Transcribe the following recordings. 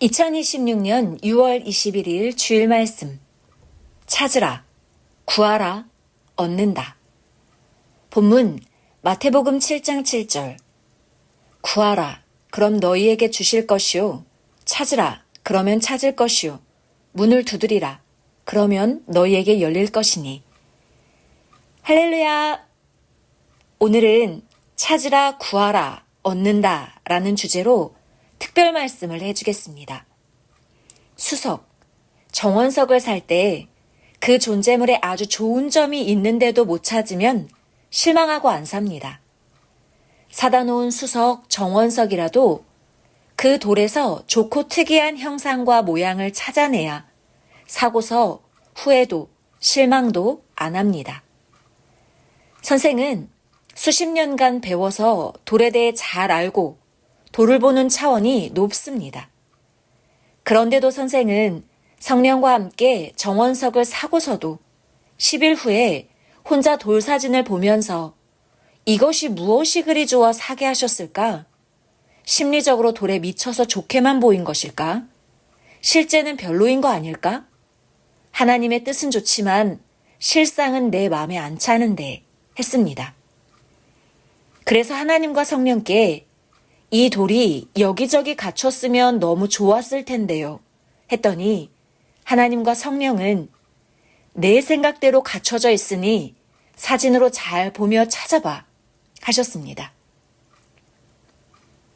2026년 6월 21일 주일 말씀. 찾으라, 구하라, 얻는다. 본문 마태복음 7장 7절. 구하라, 그럼 너희에게 주실 것이요. 찾으라, 그러면 찾을 것이요. 문을 두드리라, 그러면 너희에게 열릴 것이니. 할렐루야! 오늘은 찾으라, 구하라, 얻는다 라는 주제로 특별 말씀을 해주겠습니다. 수석, 정원석을 살 때 그 존재물에 아주 좋은 점이 있는데도 못 찾으면 실망하고 안 삽니다. 사다 놓은 수석, 정원석이라도 그 돌에서 좋고 특이한 형상과 모양을 찾아내야 사고서 후회도 실망도 안 합니다. 선생은 수십 년간 배워서 돌에 대해 잘 알고 돌을 보는 차원이 높습니다. 그런데도 선생은 성령과 함께 정원석을 사고서도 10일 후에 혼자 돌 사진을 보면서 이것이 무엇이 그리 좋아 사게 하셨을까? 심리적으로 돌에 미쳐서 좋게만 보인 것일까? 실제는 별로인 거 아닐까? 하나님의 뜻은 좋지만 실상은 내 마음에 안 차는데 했습니다. 그래서 하나님과 성령께 이 돌이 여기저기 갖췄으면 너무 좋았을 텐데요. 했더니 하나님과 성령은 내 생각대로 갖춰져 있으니 사진으로 잘 보며 찾아봐 하셨습니다.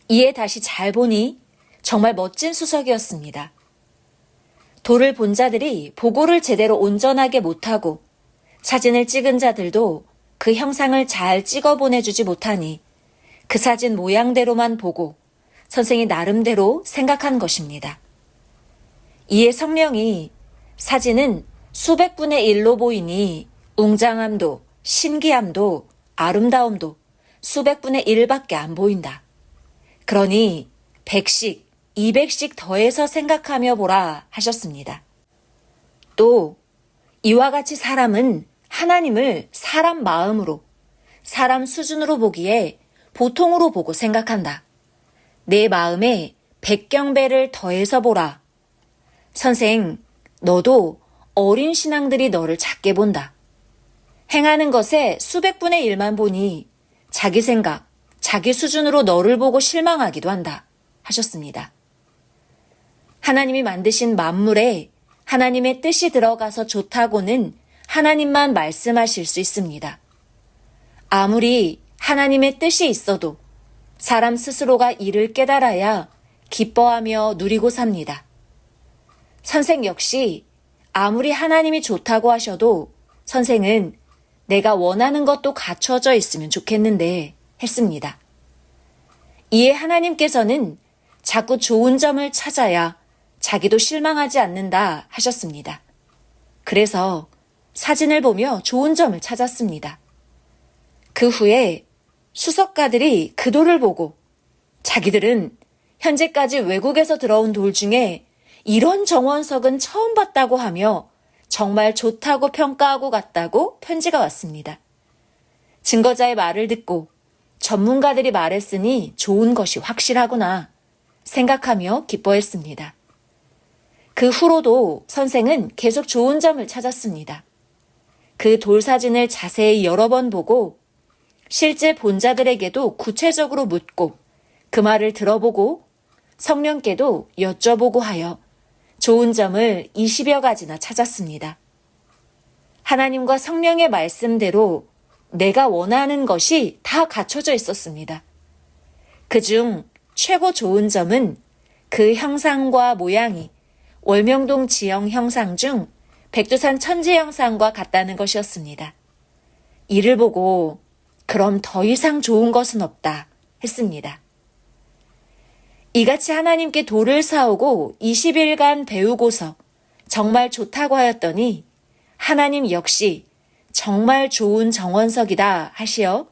이에 다시 잘 보니 정말 멋진 수석이었습니다. 돌을 본 자들이 보고를 제대로 온전하게 못하고 사진을 찍은 자들도 그 형상을 잘 찍어 보내주지 못하니 그 사진 모양대로만 보고 선생이 나름대로 생각한 것입니다. 이에 성령이 사진은 수백 분의 1로 보이니 웅장함도 신기함도 아름다움도 수백 분의 1밖에 안 보인다. 그러니 100씩, 200씩 더해서 생각하며 보라 하셨습니다. 또 이와 같이 사람은 하나님을 사람 마음으로, 사람 수준으로 보기에 보통으로 보고 생각한다. 내 마음에 100경배를 더해서 보라. 선생, 너도 어린 신앙들이 너를 작게 본다. 행하는 것에 수백 분의 1만 보니 자기 생각, 자기 수준으로 너를 보고 실망하기도 한다. 하셨습니다. 하나님이 만드신 만물에 하나님의 뜻이 들어가서 좋다고는 하나님만 말씀하실 수 있습니다. 아무리 하나님의 뜻이 있어도 사람 스스로가 이를 깨달아야 기뻐하며 누리고 삽니다. 선생 역시 아무리 하나님이 좋다고 하셔도 선생은 내가 원하는 것도 갖춰져 있으면 좋겠는데 했습니다. 이에 하나님께서는 자꾸 좋은 점을 찾아야 자기도 실망하지 않는다 하셨습니다. 그래서 사진을 보며 좋은 점을 찾았습니다. 그 후에 수석가들이 그 돌을 보고 자기들은 현재까지 외국에서 들어온 돌 중에 이런 정원석은 처음 봤다고 하며 정말 좋다고 평가하고 갔다고 편지가 왔습니다. 증거자의 말을 듣고 전문가들이 말했으니 좋은 것이 확실하구나 생각하며 기뻐했습니다. 그 후로도 선생은 계속 좋은 점을 찾았습니다. 그 돌 사진을 자세히 여러 번 보고 실제 본자들에게도 구체적으로 묻고 그 말을 들어보고 성령께도 여쭤보고 하여 좋은 점을 20여 가지나 찾았습니다. 하나님과 성령의 말씀대로 내가 원하는 것이 다 갖춰져 있었습니다. 그중 최고 좋은 점은 그 형상과 모양이 월명동 지형 형상 중 백두산 천지 형상과 같다는 것이었습니다. 이를 보고 그럼 더 이상 좋은 것은 없다 했습니다. 이같이 하나님께 돌을 사오고 20일간 배우고서 정말 좋다고 하였더니 하나님 역시 정말 좋은 정원석이다 하시어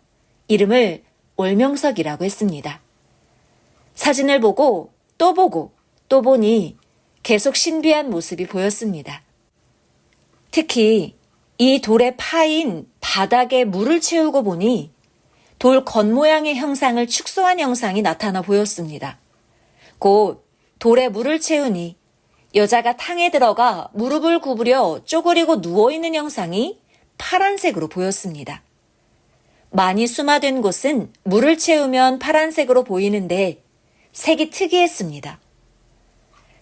이름을 월명석이라고 했습니다. 사진을 보고 또 보니 계속 신비한 모습이 보였습니다. 특히 이 돌에 파인 바닥에 물을 채우고 보니 돌 겉모양의 형상을 축소한 형상이 나타나 보였습니다. 곧 돌에 물을 채우니 여자가 탕에 들어가 무릎을 구부려 쪼그리고 누워있는 형상이 파란색으로 보였습니다. 많이 수마된 곳은 물을 채우면 파란색으로 보이는데 색이 특이했습니다.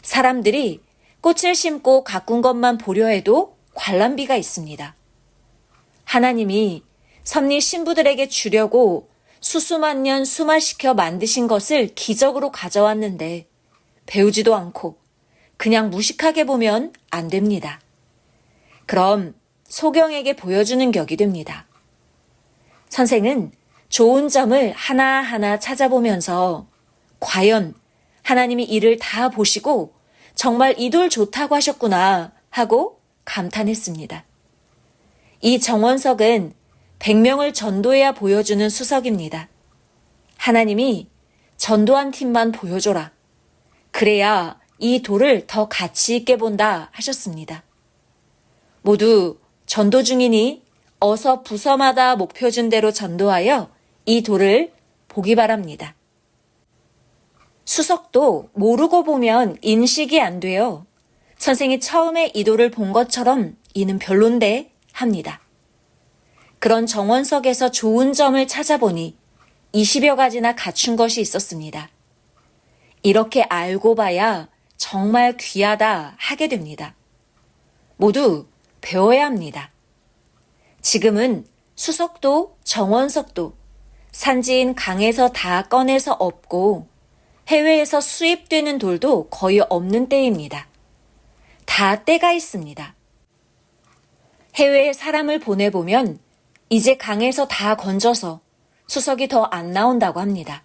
사람들이 꽃을 심고 가꾼 것만 보려 해도 관람비가 있습니다. 하나님이 섭리 신부들에게 주려고 수수만년 수마시켜 만드신 것을 기적으로 가져왔는데 배우지도 않고 그냥 무식하게 보면 안 됩니다. 그럼 소경에게 보여주는 격이 됩니다. 선생은 좋은 점을 하나하나 찾아보면서 과연 하나님이 이를 다 보시고 정말 이 돌 좋다고 하셨구나 하고 감탄했습니다. 이 정원석은 100명을 전도해야 보여주는 수석입니다. 하나님이 전도한 팀만 보여줘라. 그래야 이 돌을 더 가치 있게 본다 하셨습니다. 모두 전도 중이니 어서 부서마다 목표 준 대로 전도하여 이 돌을 보기 바랍니다. 수석도 모르고 보면 인식이 안 돼요. 선생이 처음에 이 돌을 본 것처럼 이는 별론데 합니다. 그런 정원석에서 좋은 점을 찾아보니 20여 가지나 갖춘 것이 있었습니다. 이렇게 알고 봐야 정말 귀하다 하게 됩니다. 모두 배워야 합니다. 지금은 수석도 정원석도 산지인 강에서 다 꺼내서 엎고 해외에서 수입되는 돌도 거의 없는 때입니다. 다 때가 있습니다. 해외에 사람을 보내보면 이제 강에서 다 건져서 수석이 더 안 나온다고 합니다.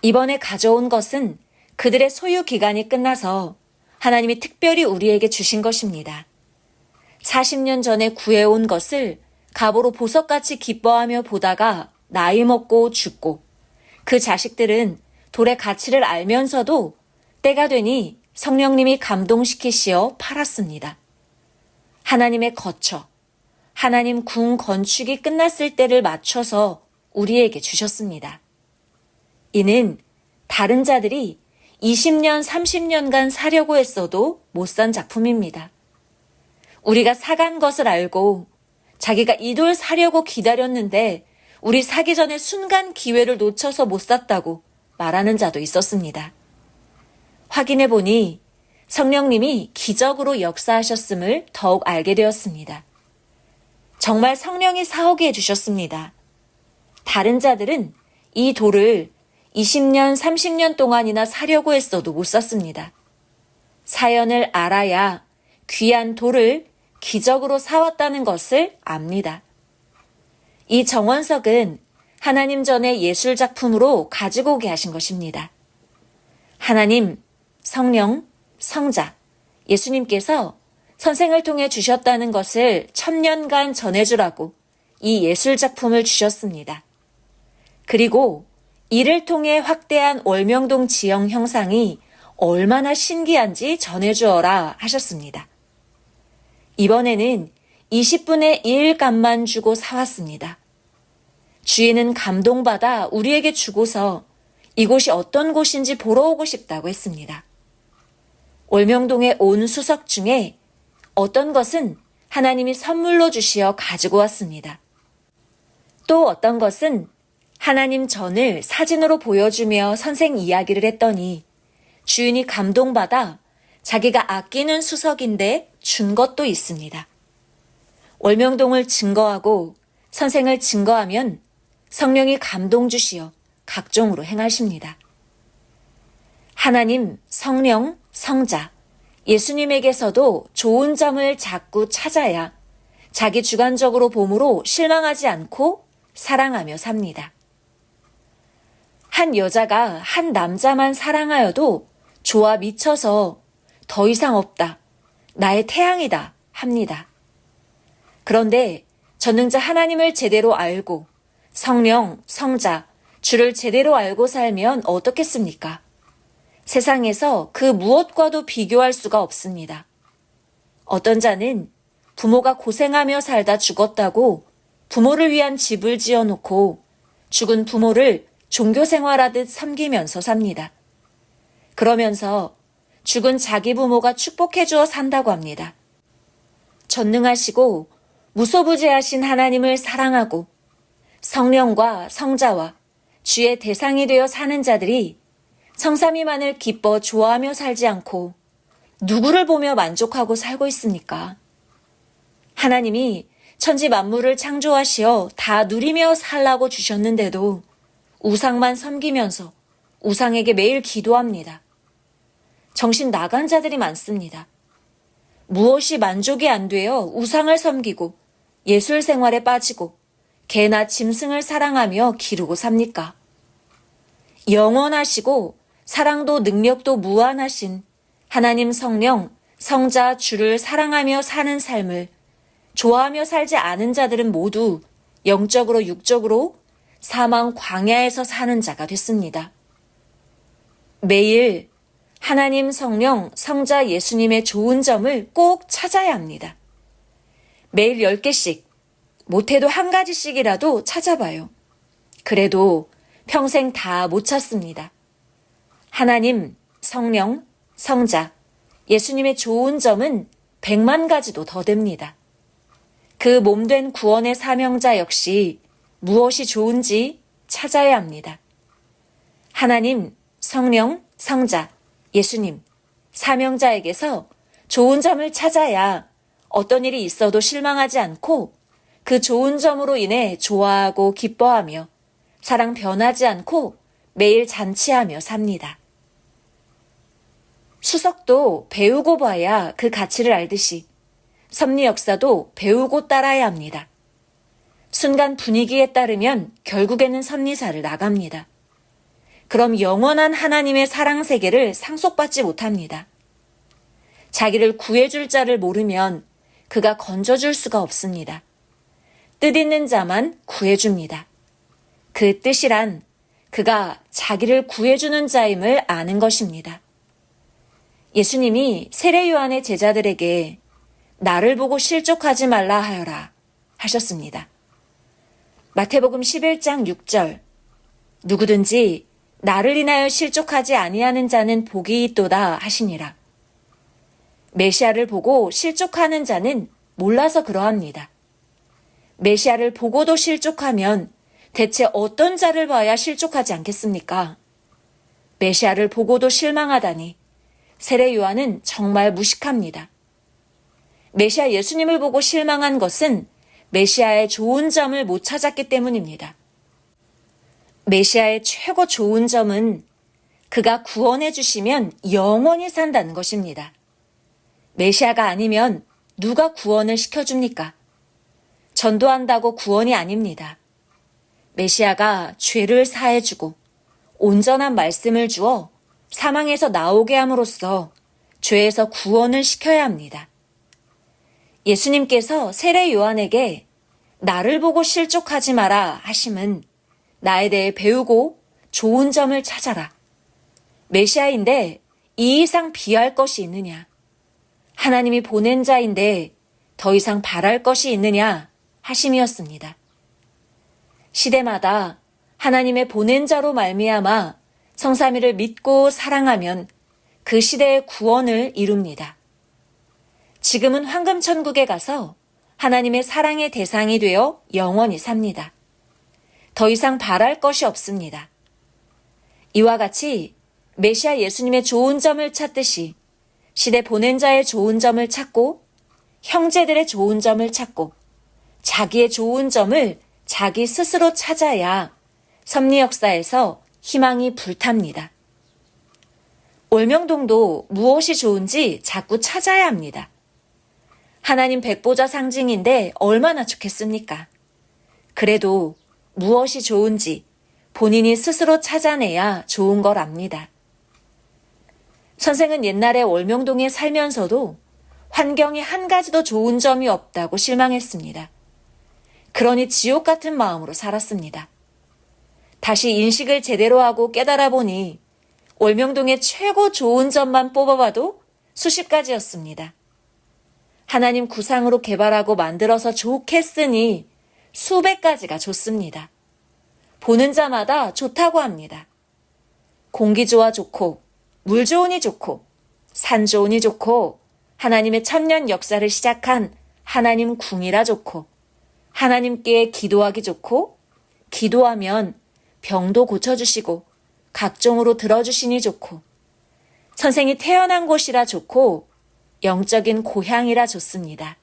이번에 가져온 것은 그들의 소유 기간이 끝나서 하나님이 특별히 우리에게 주신 것입니다. 40년 전에 구해온 것을 갑오로 보석같이 기뻐하며 보다가 나이 먹고 죽고 그 자식들은 돌의 가치를 알면서도 때가 되니 성령님이 감동시키시어 팔았습니다. 하나님의 거처, 하나님 궁 건축이 끝났을 때를 맞춰서 우리에게 주셨습니다. 이는 다른 자들이 20년, 30년간 사려고 했어도 못 산 작품입니다. 우리가 사간 것을 알고 자기가 이 돌 사려고 기다렸는데 우리 사기 전에 순간 기회를 놓쳐서 못 샀다고 말하는 자도 있었습니다. 확인해 보니 성령님이 기적으로 역사하셨음을 더욱 알게 되었습니다. 정말 성령이 사오게 해주셨습니다. 다른 자들은 이 돌을 20년, 30년 동안이나 사려고 했어도 못 샀습니다. 사연을 알아야 귀한 돌을 기적으로 사왔다는 것을 압니다. 이 정원석은 하나님 전에 예술 작품으로 가지고 오게 하신 것입니다. 하나님, 성령, 성자, 예수님께서 선생을 통해 주셨다는 것을 1000년간 전해주라고 이 예술 작품을 주셨습니다. 그리고 이를 통해 확대한 월명동 지형 형상이 얼마나 신기한지 전해주어라 하셨습니다. 이번에는 20분의 1 값만 주고 사왔습니다. 주인은 감동받아 우리에게 주고서 이곳이 어떤 곳인지 보러 오고 싶다고 했습니다. 월명동에 온 수석 중에 어떤 것은 하나님이 선물로 주시어 가지고 왔습니다. 또 어떤 것은 하나님 전을 사진으로 보여주며 선생 이야기를 했더니 주인이 감동받아 자기가 아끼는 수석인데 준 것도 있습니다. 월명동을 증거하고 선생을 증거하면 성령이 감동 주시어 각종으로 행하십니다. 하나님, 성령, 성자, 예수님에게서도 좋은 점을 자꾸 찾아야 자기 주관적으로 봄으로 실망하지 않고 사랑하며 삽니다. 한 여자가 한 남자만 사랑하여도 좋아 미쳐서 더 이상 없다, 나의 태양이다 합니다. 그런데 전능자 하나님을 제대로 알고 성령, 성자, 주를 제대로 알고 살면 어떻겠습니까? 세상에서 그 무엇과도 비교할 수가 없습니다. 어떤 자는 부모가 고생하며 살다 죽었다고 부모를 위한 집을 지어놓고 죽은 부모를 종교 생활하듯 섬기면서 삽니다. 그러면서 죽은 자기 부모가 축복해 주어 산다고 합니다. 전능하시고 무소부재하신 하나님을 사랑하고 성령과 성자와 주의 대상이 되어 사는 자들이 성삼위만을 기뻐 좋아하며 살지 않고 누구를 보며 만족하고 살고 있습니까? 하나님이 천지 만물을 창조하시어 다 누리며 살라고 주셨는데도 우상만 섬기면서 우상에게 매일 기도합니다. 정신 나간 자들이 많습니다. 무엇이 만족이 안 되어 우상을 섬기고 예술 생활에 빠지고 개나 짐승을 사랑하며 기르고 삽니까? 영원하시고 사랑도 능력도 무한하신 하나님 성령, 성자 주를 사랑하며 사는 삶을 좋아하며 살지 않은 자들은 모두 영적으로 육적으로 사망 광야에서 사는 자가 됐습니다. 매일 하나님 성령, 성자 예수님의 좋은 점을 꼭 찾아야 합니다. 매일 10개씩, 못해도 한 가지씩이라도 찾아봐요. 그래도 평생 다 못 찾습니다. 하나님, 성령, 성자, 예수님의 좋은 점은 100만 가지도 더 됩니다. 그 몸된 구원의 사명자 역시 무엇이 좋은지 찾아야 합니다. 하나님, 성령, 성자, 예수님, 사명자에게서 좋은 점을 찾아야 어떤 일이 있어도 실망하지 않고 그 좋은 점으로 인해 좋아하고 기뻐하며 사랑 변하지 않고 매일 잔치하며 삽니다. 수석도 배우고 봐야 그 가치를 알듯이 섭리 역사도 배우고 따라야 합니다. 순간 분위기에 따르면 결국에는 섭리사를 나갑니다. 그럼 영원한 하나님의 사랑 세계를 상속받지 못합니다. 자기를 구해줄 자를 모르면 그가 건져줄 수가 없습니다. 뜻있는 자만 구해줍니다. 그 뜻이란 그가 자기를 구해주는 자임을 아는 것입니다. 예수님이 세례 요한의 제자들에게 나를 보고 실족하지 말라 하여라 하셨습니다. 마태복음 11장 6절 누구든지 나를 인하여 실족하지 아니하는 자는 복이 있도다 하시니라. 메시아를 보고 실족하는 자는 몰라서 그러합니다. 메시아를 보고도 실족하면 대체 어떤 자를 봐야 실족하지 않겠습니까? 메시아를 보고도 실망하다니 세례 요한은 정말 무식합니다. 메시아 예수님을 보고 실망한 것은 메시아의 좋은 점을 못 찾았기 때문입니다. 메시아의 최고 좋은 점은 그가 구원해 주시면 영원히 산다는 것입니다. 메시아가 아니면 누가 구원을 시켜줍니까? 전도한다고 구원이 아닙니다. 메시아가 죄를 사해주고 온전한 말씀을 주어 사망에서 나오게 함으로써 죄에서 구원을 시켜야 합니다. 예수님께서 세례 요한에게 나를 보고 실족하지 마라 하심은 나에 대해 배우고 좋은 점을 찾아라. 메시아인데 이 이상 비할 것이 있느냐? 하나님이 보낸 자인데 더 이상 바랄 것이 있느냐? 하심이었습니다. 시대마다 하나님의 보낸 자로 말미암아 성삼위를 믿고 사랑하면 그 시대의 구원을 이룹니다. 지금은 황금천국에 가서 하나님의 사랑의 대상이 되어 영원히 삽니다. 더 이상 바랄 것이 없습니다. 이와 같이 메시아 예수님의 좋은 점을 찾듯이 시대 보낸 자의 좋은 점을 찾고 형제들의 좋은 점을 찾고 자기의 좋은 점을 자기 스스로 찾아야 섭리 역사에서 희망이 불탑니다. 올명동도 무엇이 좋은지 자꾸 찾아야 합니다. 하나님 백보자 상징인데 얼마나 좋겠습니까? 그래도 무엇이 좋은지 본인이 스스로 찾아내야 좋은 걸 압니다. 선생은 옛날에 월명동에 살면서도 환경이 한 가지도 좋은 점이 없다고 실망했습니다. 그러니 지옥 같은 마음으로 살았습니다. 다시 인식을 제대로 하고 깨달아 보니 월명동의 최고 좋은 점만 뽑아봐도 수십 가지였습니다. 하나님 구상으로 개발하고 만들어서 좋겠으니 수백 가지가 좋습니다. 보는 자마다 좋다고 합니다. 공기 좋아 좋고, 물 좋으니 좋고 산 좋으니 좋고 하나님의 천년 역사를 시작한 하나님 궁이라 좋고 하나님께 기도하기 좋고 기도하면 병도 고쳐주시고 각종으로 들어주시니 좋고 선생이 태어난 곳이라 좋고 영적인 고향이라 좋습니다.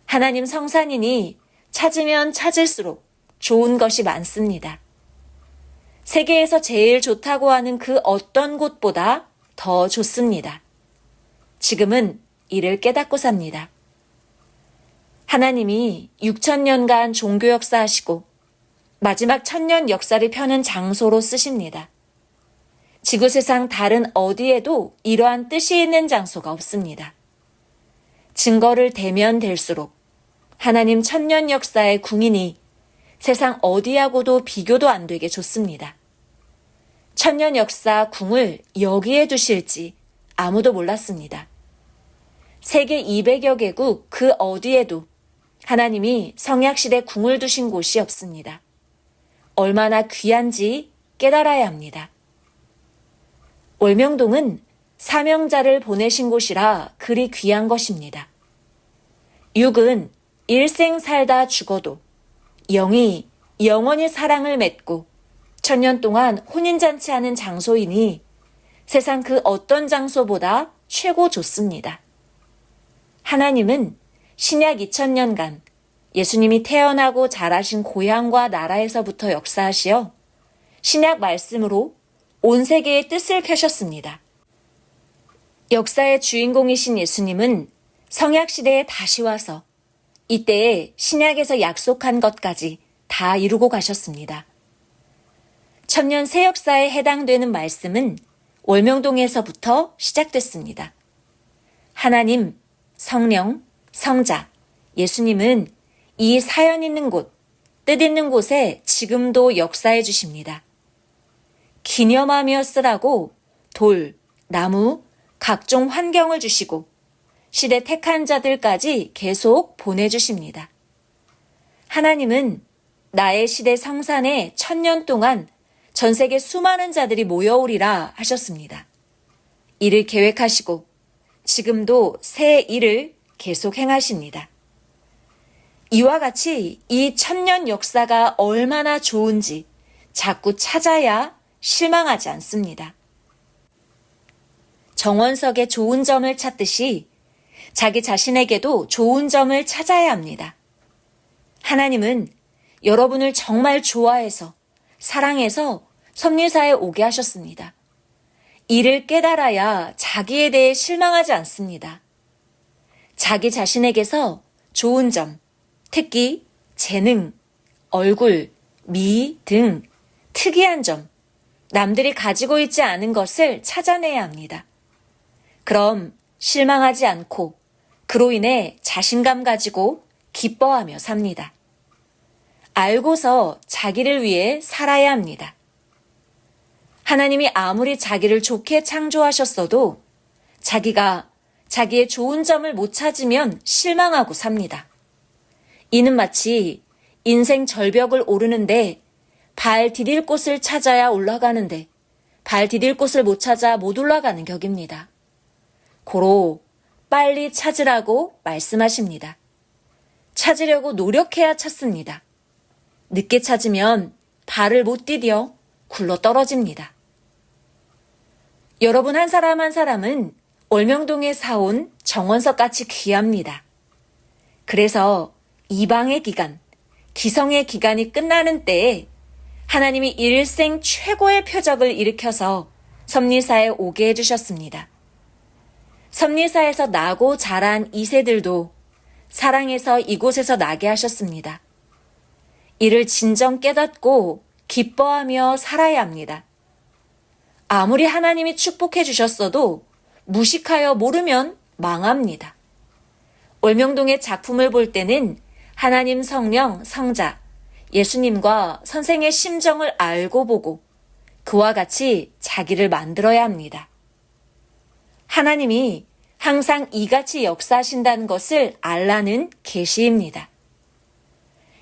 하나님 성산이니 찾으면 찾을수록 좋은 것이 많습니다. 세계에서 제일 좋다고 하는 그 어떤 곳보다 더 좋습니다. 지금은 이를 깨닫고 삽니다. 하나님이 6,000년간 종교 역사하시고 마지막 1,000년 역사를 펴는 장소로 쓰십니다. 지구세상 다른 어디에도 이러한 뜻이 있는 장소가 없습니다. 증거를 대면 될수록 하나님 1,000년 역사의 궁이니 세상 어디하고도 비교도 안 되게 좋습니다. 1,000년 역사 궁을 여기에 두실지 아무도 몰랐습니다. 세계 200여 개국 그 어디에도 하나님이 성약시대 궁을 두신 곳이 없습니다. 얼마나 귀한지 깨달아야 합니다. 월명동은 사명자를 보내신 곳이라 그리 귀한 것입니다. 육은 일생 살다 죽어도 영이 영원히 사랑을 맺고 1,000년 동안 혼인잔치하는 장소이니 세상 그 어떤 장소보다 최고 좋습니다. 하나님은 신약 2000년간 예수님이 태어나고 자라신 고향과 나라에서부터 역사하시어 신약 말씀으로 온 세계의 뜻을 펴셨습니다. 역사의 주인공이신 예수님은 성약시대에 다시 와서 이때에 신약에서 약속한 것까지 다 이루고 가셨습니다. 천년 새 역사에 해당되는 말씀은 월명동에서부터 시작됐습니다. 하나님, 성령, 성자, 예수님은 이 사연 있는 곳, 뜻 있는 곳에 지금도 역사해 주십니다. 기념하며 쓰라고 돌, 나무, 각종 환경을 주시고 시대 택한 자들까지 계속 보내주십니다. 하나님은 나의 시대 성산에 1,000년 동안 전 세계 수많은 자들이 모여오리라 하셨습니다. 이를 계획하시고 지금도 새 일을 계속 행하십니다. 이와 같이 이 1,000년 역사가 얼마나 좋은지 자꾸 찾아야 실망하지 않습니다. 정원석의 좋은 점을 찾듯이 자기 자신에게도 좋은 점을 찾아야 합니다. 하나님은 여러분을 정말 좋아해서 사랑해서 섭리사에 오게 하셨습니다. 이를 깨달아야 자기에 대해 실망하지 않습니다. 자기 자신에게서 좋은 점, 특기, 재능, 얼굴, 미 등 특이한 점, 남들이 가지고 있지 않은 것을 찾아내야 합니다. 그럼 실망하지 않고 그로 인해 자신감 가지고 기뻐하며 삽니다. 알고서 자기를 위해 살아야 합니다. 하나님이 아무리 자기를 좋게 창조하셨어도 자기가 자기의 좋은 점을 못 찾으면 실망하고 삽니다. 이는 마치 인생 절벽을 오르는데 발 디딜 곳을 찾아야 올라가는데 발 디딜 곳을 못 찾아 못 올라가는 격입니다. 고로 빨리 찾으라고 말씀하십니다. 찾으려고 노력해야 찾습니다. 늦게 찾으면 발을 못 디뎌 굴러 떨어집니다. 여러분 한 사람 한 사람은 월명동에 사온 정원석같이 귀합니다. 그래서 이방의 기간, 기성의 기간이 끝나는 때에 하나님이 일생 최고의 표적을 일으켜서 섭리사에 오게 해주셨습니다. 섭리사에서 나고 자란 2세들도 사랑해서 이곳에서 나게 하셨습니다. 이를 진정 깨닫고 기뻐하며 살아야 합니다. 아무리 하나님이 축복해 주셨어도 무식하여 모르면 망합니다. 월명동의 작품을 볼 때는 하나님 성령, 성자, 예수님과 선생의 심정을 알고 보고 그와 같이 자기를 만들어야 합니다. 하나님이 항상 이같이 역사하신다는 것을 알라는 계시입니다.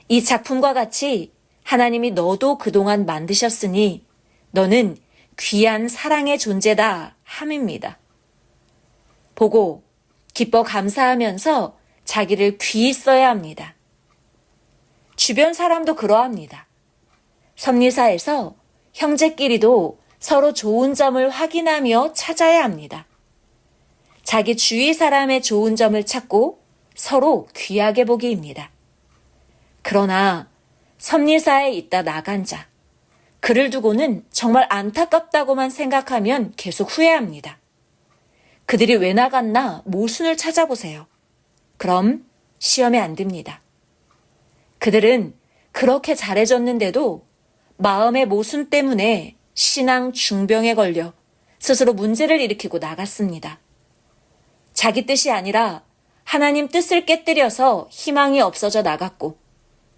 이 작품과 같이 하나님이 너도 그동안 만드셨으니 너는 귀한 사랑의 존재다 함입니다. 보고 기뻐 감사하면서 자기를 귀히 써야 합니다. 주변 사람도 그러합니다. 섭리사에서 형제끼리도 서로 좋은 점을 확인하며 찾아야 합니다. 자기 주위 사람의 좋은 점을 찾고 서로 귀하게 보기입니다. 그러나 섭리사에 있다 나간 자, 그를 두고는 정말 안타깝다고만 생각하면 계속 후회합니다. 그들이 왜 나갔나 모순을 찾아보세요. 그럼 시험에 안 듭니다. 그들은 그렇게 잘해줬는데도 마음의 모순 때문에 신앙 중병에 걸려 스스로 문제를 일으키고 나갔습니다. 자기 뜻이 아니라 하나님 뜻을 깨뜨려서 희망이 없어져 나갔고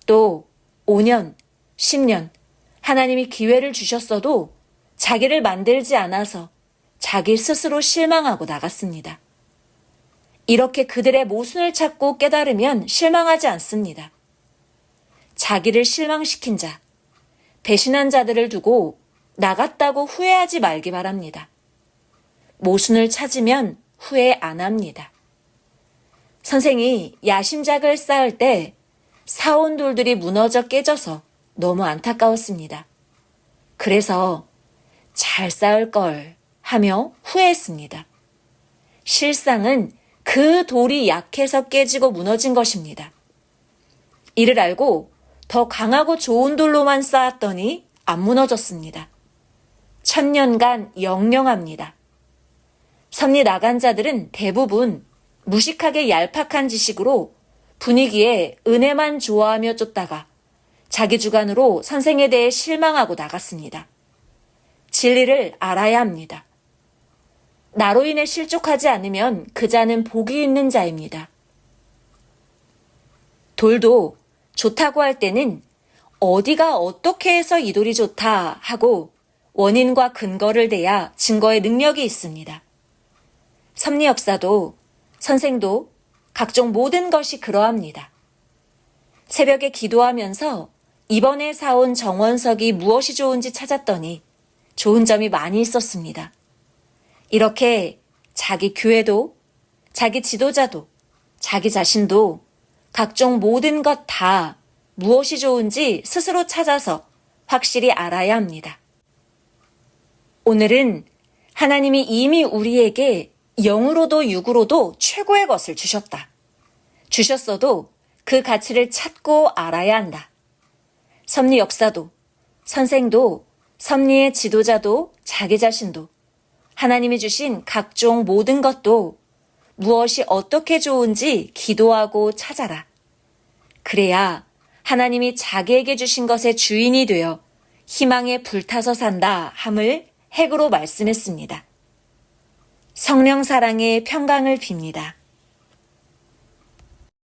또 5년, 10년 하나님이 기회를 주셨어도 자기를 만들지 않아서 자기 스스로 실망하고 나갔습니다. 이렇게 그들의 모순을 찾고 깨달으면 실망하지 않습니다. 자기를 실망시킨 자, 배신한 자들을 두고 나갔다고 후회하지 말기 바랍니다. 모순을 찾으면 후회 안 합니다. 선생이 야심작을 쌓을 때 사온 돌들이 무너져 깨져서 너무 안타까웠습니다. 그래서 잘 쌓을 걸 하며 후회했습니다. 실상은 그 돌이 약해서 깨지고 무너진 것입니다. 이를 알고 더 강하고 좋은 돌로만 쌓았더니 안 무너졌습니다. 1000년간 영영합니다. 섭리 나간 자들은 대부분 무식하게 얄팍한 지식으로 분위기에 은혜만 좋아하며 쫓다가 자기 주관으로 선생에 대해 실망하고 나갔습니다. 진리를 알아야 합니다. 나로 인해 실족하지 않으면 그 자는 복이 있는 자입니다. 돌도 좋다고 할 때는 어디가 어떻게 해서 이 돌이 좋다 하고 원인과 근거를 대야 증거의 능력이 있습니다. 섭리 역사도 선생도 각종 모든 것이 그러합니다. 새벽에 기도하면서 이번에 사온 정원석이 무엇이 좋은지 찾았더니 좋은 점이 많이 있었습니다. 이렇게 자기 교회도, 자기 지도자도, 자기 자신도 각종 모든 것 다 무엇이 좋은지 스스로 찾아서 확실히 알아야 합니다. 오늘은 하나님이 이미 우리에게 영으로도 육으로도 최고의 것을 주셨다. 주셨어도 그 가치를 찾고 알아야 한다. 섭리 역사도, 선생도, 섭리의 지도자도, 자기 자신도 하나님이 주신 각종 모든 것도 무엇이 어떻게 좋은지 기도하고 찾아라. 그래야 하나님이 자기에게 주신 것의 주인이 되어 희망에 불타서 산다 함을 핵으로 말씀했습니다. 성령 사랑의 평강을 빕니다.